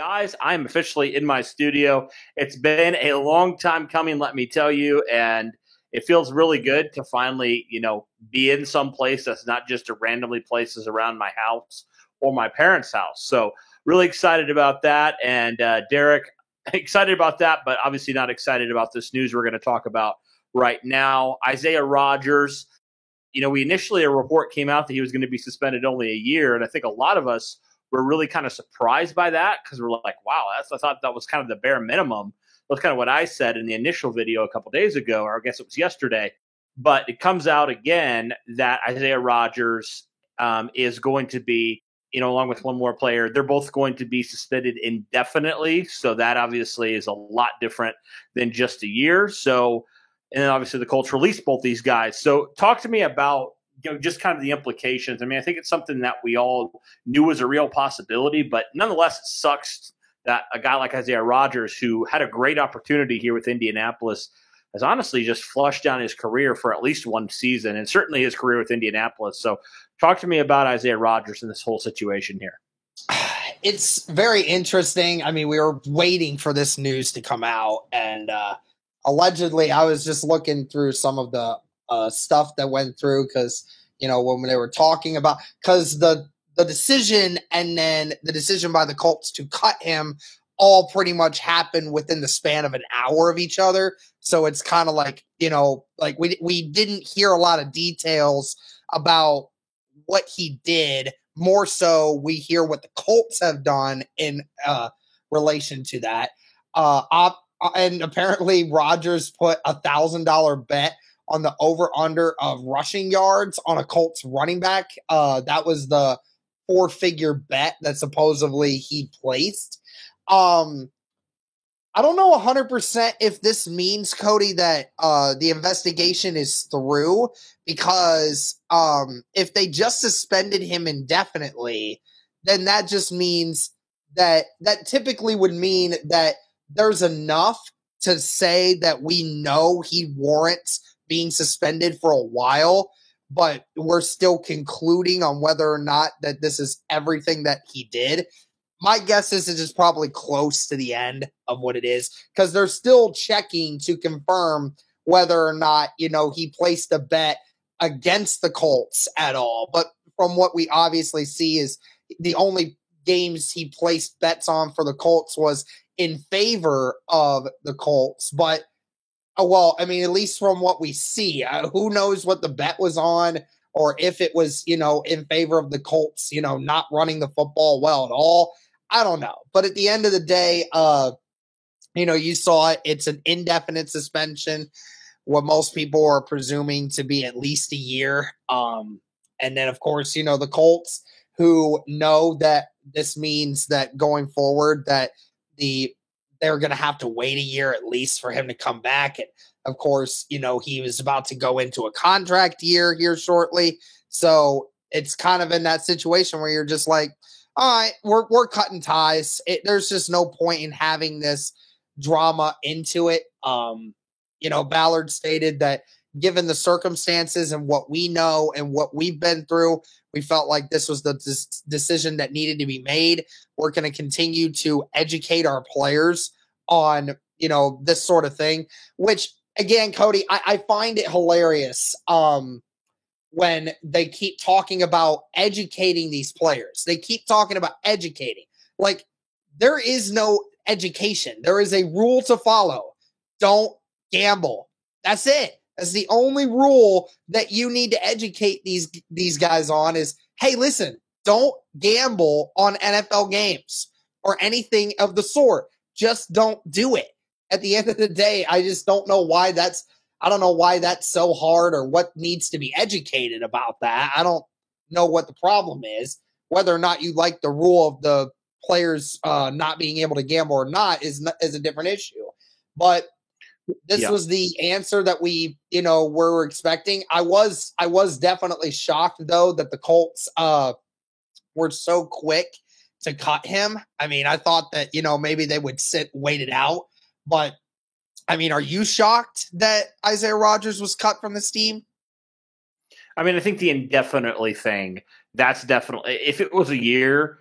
Guys, I'm officially in my studio. It's been a long time coming, let me tell you, and it feels really good to finally, be in some place that's not just a randomly places around my house or my parents' house. So really excited about that. And Derek, excited about that, but obviously not excited about this news we're going to talk about right now. Isaiah Rodgers, we initially a report came out that he was going to be suspended only a year, and I think a lot of us were really kind of surprised by that because we're like, wow, I thought that was kind of the bare minimum. That's kind of what I said in the initial video a couple days ago, or I guess it was yesterday. But it comes out again that Isaiah Rodgers is going to be, along with one more player, they're both going to be suspended indefinitely. So that obviously is a lot different than just a year. So, and then obviously the Colts released both these guys. So talk to me about just kind of the implications. I mean, I think it's something that we all knew was a real possibility, but nonetheless, it sucks that a guy like Isaiah Rodgers, who had a great opportunity here with Indianapolis, has honestly just flushed down his career for at least one season, and certainly his career with Indianapolis. So talk to me about Isaiah Rodgers and this whole situation here. It's very interesting. I mean, we were waiting for this news to come out, and allegedly, I was just looking through some of the stuff that went through because, when they were talking about – because the decision and then the decision by the Colts to cut him all pretty much happened within the span of an hour of each other. So it's kind of like, we didn't hear a lot of details about what he did. More so, we hear what the Colts have done in relation to that. And apparently Rodgers put $1,000 bet on the over-under of rushing yards on a Colts running back. That was the 4-figure bet that supposedly he placed. I don't know 100% if this means, Cody, that the investigation is through, because if they just suspended him indefinitely, then that just means that typically would mean that there's enough to say that we know he warrants being suspended for a while, but we're still concluding on whether or not that this is everything that he did. My guess is it's probably close to the end of what it is, because they're still checking to confirm whether or not, he placed a bet against the Colts at all. But from what we obviously see is the only games he placed bets on for the Colts was in favor of the Colts. But, well, I mean, at least from what we see, who knows what the bet was on, or if it was, in favor of the Colts, not running the football well at all. I don't know. But at the end of the day, you saw it. It's an indefinite suspension, what most people are presuming to be at least a year. And then, of course, the Colts, who know that this means that going forward that they're going to have to wait a year at least for him to come back. And of course, he was about to go into a contract year here shortly. So it's kind of in that situation where you're just like, all right, we're cutting ties. There's just no point in having this drama into it. Ballard stated that given the circumstances and what we know and what we've been through, we felt like this was the decision that needed to be made. We're going to continue to educate our players on, this sort of thing, which, again, Cody, I find it hilarious when they keep talking about educating these players. They keep talking about educating. Like, there is no education. There is a rule to follow. Don't gamble. That's it. That's the only rule that you need to educate these guys on is, hey, listen, don't gamble on NFL games or anything of the sort. Just don't do it. At the end of the day, I just don't know why that's so hard or what needs to be educated about that. I don't know what the problem is. Whether or not you like the rule of the players not being able to gamble or not is a different issue. But this was the answer that we, were expecting. I was definitely shocked, though, that the Colts were so quick to cut him. I mean, I thought that, maybe they would wait it out. But, I mean, are you shocked that Isaiah Rodgers was cut from this team? I mean, I think the indefinitely thing, that's definitely – if it was a year,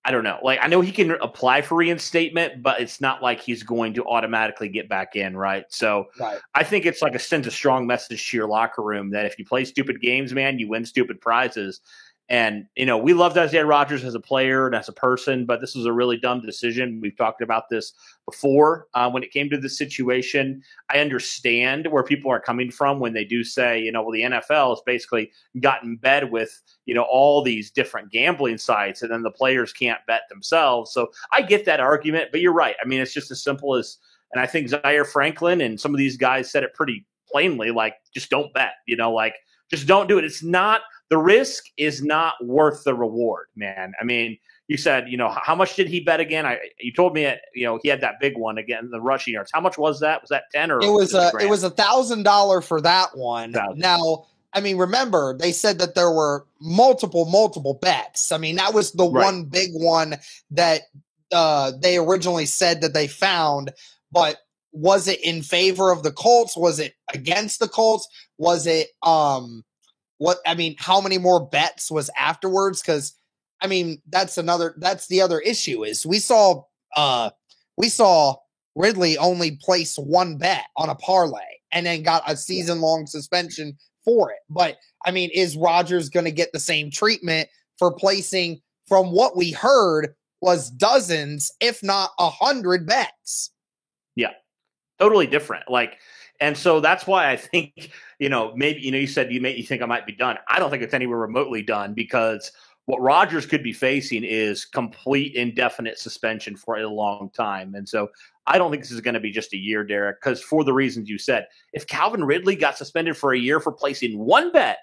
I don't know. Like, I know he can apply for reinstatement, but it's not like he's going to automatically get back in, right? So Right. I think it's like sends a strong message to your locker room that if you play stupid games, man, you win stupid prizes. And, we loved Isaiah Rodgers as a player and as a person, but this was a really dumb decision. We've talked about this before when it came to this situation. I understand where people are coming from when they do say, well, the NFL has basically got in bed with, all these different gambling sites and then the players can't bet themselves. So I get that argument, but you're right. I mean, it's just as simple as, and I think Zaire Franklin and some of these guys said it pretty plainly, like, just don't bet, just don't do it. It's not, the risk is not worth the reward, man. I mean, you said, how much did he bet again? You told me, he had that big one again, the rushing yards. How much was that? Was that 10 or? It was $1,000 for that one. 1,000. Now, I mean, remember they said that there were multiple bets. I mean, that was the one big one that they originally said that they found, but was it in favor of the Colts? Was it against the Colts? Was it how many more bets was afterwards? Because I mean, that's the other issue is we saw Ridley only place one bet on a parlay and then got a season-long suspension for it. But I mean, is Rodgers going to get the same treatment for placing, from what we heard, was dozens, if not 100 bets? Yeah, totally different. And so that's why I think, maybe, you said you think I might be done. I don't think it's anywhere remotely done, because what Rodgers could be facing is complete indefinite suspension for a long time. And so I don't think this is going to be just a year, Derek, because for the reasons you said, if Calvin Ridley got suspended for a year for placing one bet,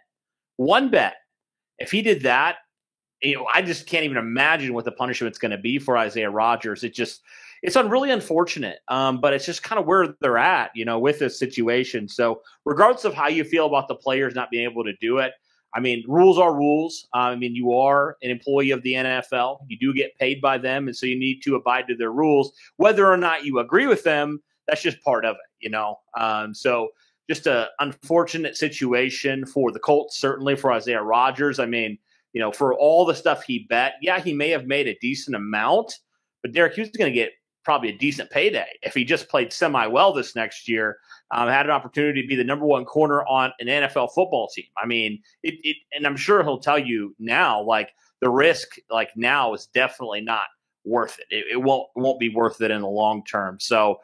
if he did that, I just can't even imagine what the punishment's going to be for Isaiah Rodgers. It's really unfortunate, but it's just kind of where they're at, with this situation. So regardless of how you feel about the players not being able to do it, I mean, rules are rules. I mean, you are an employee of the NFL. You do get paid by them, and so you need to abide to their rules. Whether or not you agree with them, that's just part of it, So just an unfortunate situation for the Colts, certainly for Isaiah Rodgers. I mean, for all the stuff he bet, yeah, he may have made a decent amount, but Derek, he was going to get probably a decent payday if he just played semi-well this next year, had an opportunity to be the number one corner on an NFL football team. I mean, and I'm sure he'll tell you now, the risk, now is definitely not worth it. It won't be worth it in the long term. So,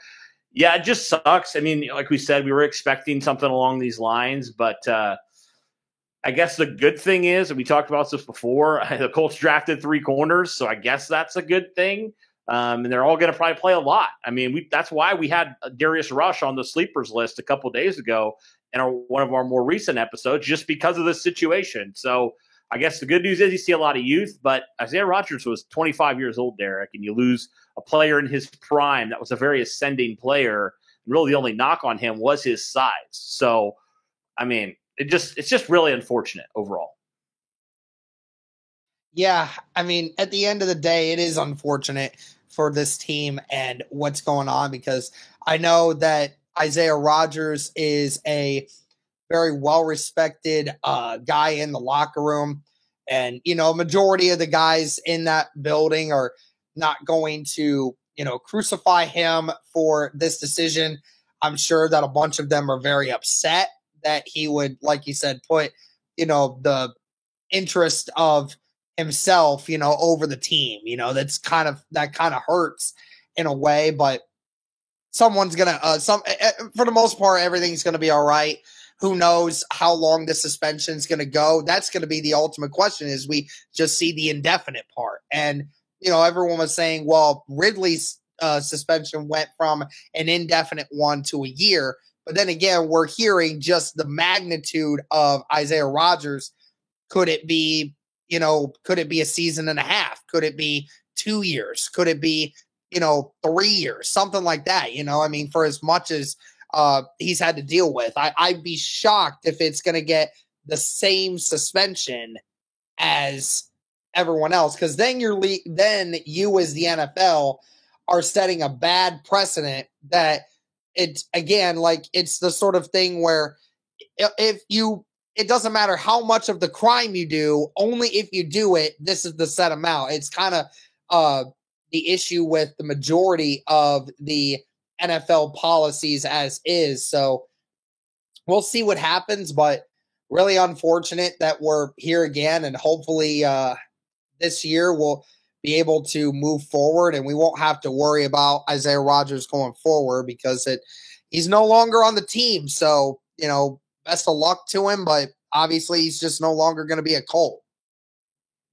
yeah, it just sucks. I mean, like we said, we were expecting something along these lines, but I guess the good thing is, and we talked about this before, the Colts drafted 3 corners, so I guess that's a good thing. And they're all going to probably play a lot. I mean, that's why we had Darius Rush on the sleepers list a couple days ago in one of our more recent episodes, just because of this situation. So I guess the good news is you see a lot of youth, but Isaiah Rodgers was 25 years old, Derek, and you lose a player in his prime that was a very ascending player. And really the only knock on him was his size. So, I mean, it's just really unfortunate overall. Yeah, I mean, at the end of the day, it is unfortunate for this team and what's going on, because I know that Isaiah Rodgers is a very well-respected guy in the locker room. And, majority of the guys in that building are not going to, crucify him for this decision. I'm sure that a bunch of them are very upset that he would, like you said, put, the interest of himself, over the team. That kind of hurts in a way, but someone's gonna for the most part, everything's gonna be all right. Who knows how long the suspension is gonna go? That's gonna be the ultimate question, is we just see the indefinite part. And everyone was saying, well, Ridley's suspension went from an indefinite one to a year, but then again, we're hearing just the magnitude of Isaiah Rodgers. Could it be a season and a half? Could it be 2 years? Could it be, 3 years? Something like that, I mean, for as much as he's had to deal with. I'd be shocked if it's going to get the same suspension as everyone else, because then you as the NFL are setting a bad precedent that it's, again, it's the sort of thing where it doesn't matter how much of the crime you do, only if you do it, this is the set amount. It's kind of the issue with the majority of the NFL policies as is. So we'll see what happens, but really unfortunate that we're here again, and hopefully this year we'll be able to move forward and we won't have to worry about Isaiah Rodgers going forward because he's no longer on the team. So, best of luck to him, but obviously he's just no longer going to be a Colt.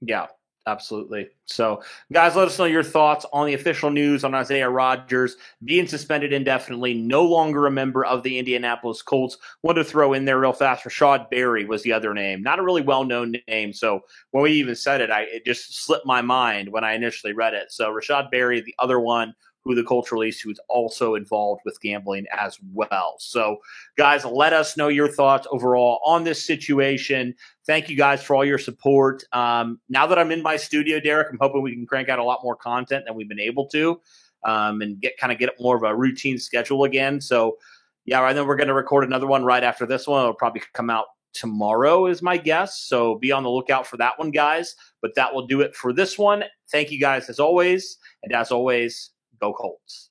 Yeah, absolutely. So, guys, let us know your thoughts on the official news on Isaiah Rodgers being suspended indefinitely, no longer a member of the Indianapolis Colts. Want to throw in there real fast, Rashad Berry was the other name. Not a really well-known name, so when we even said it, it just slipped my mind when I initially read it. So Rashad Berry, the other one, who the Colts released, who's also involved with gambling as well. So, guys, let us know your thoughts overall on this situation. Thank you guys for all your support. Now that I'm in my studio, Derek, I'm hoping we can crank out a lot more content than we've been able to, and get more of a routine schedule again. So, yeah, I know we're going to record another one right after this one. It'll probably come out tomorrow is my guess. So be on the lookout for that one, guys. But that will do it for this one. Thank you guys as always. And as always, go Colts.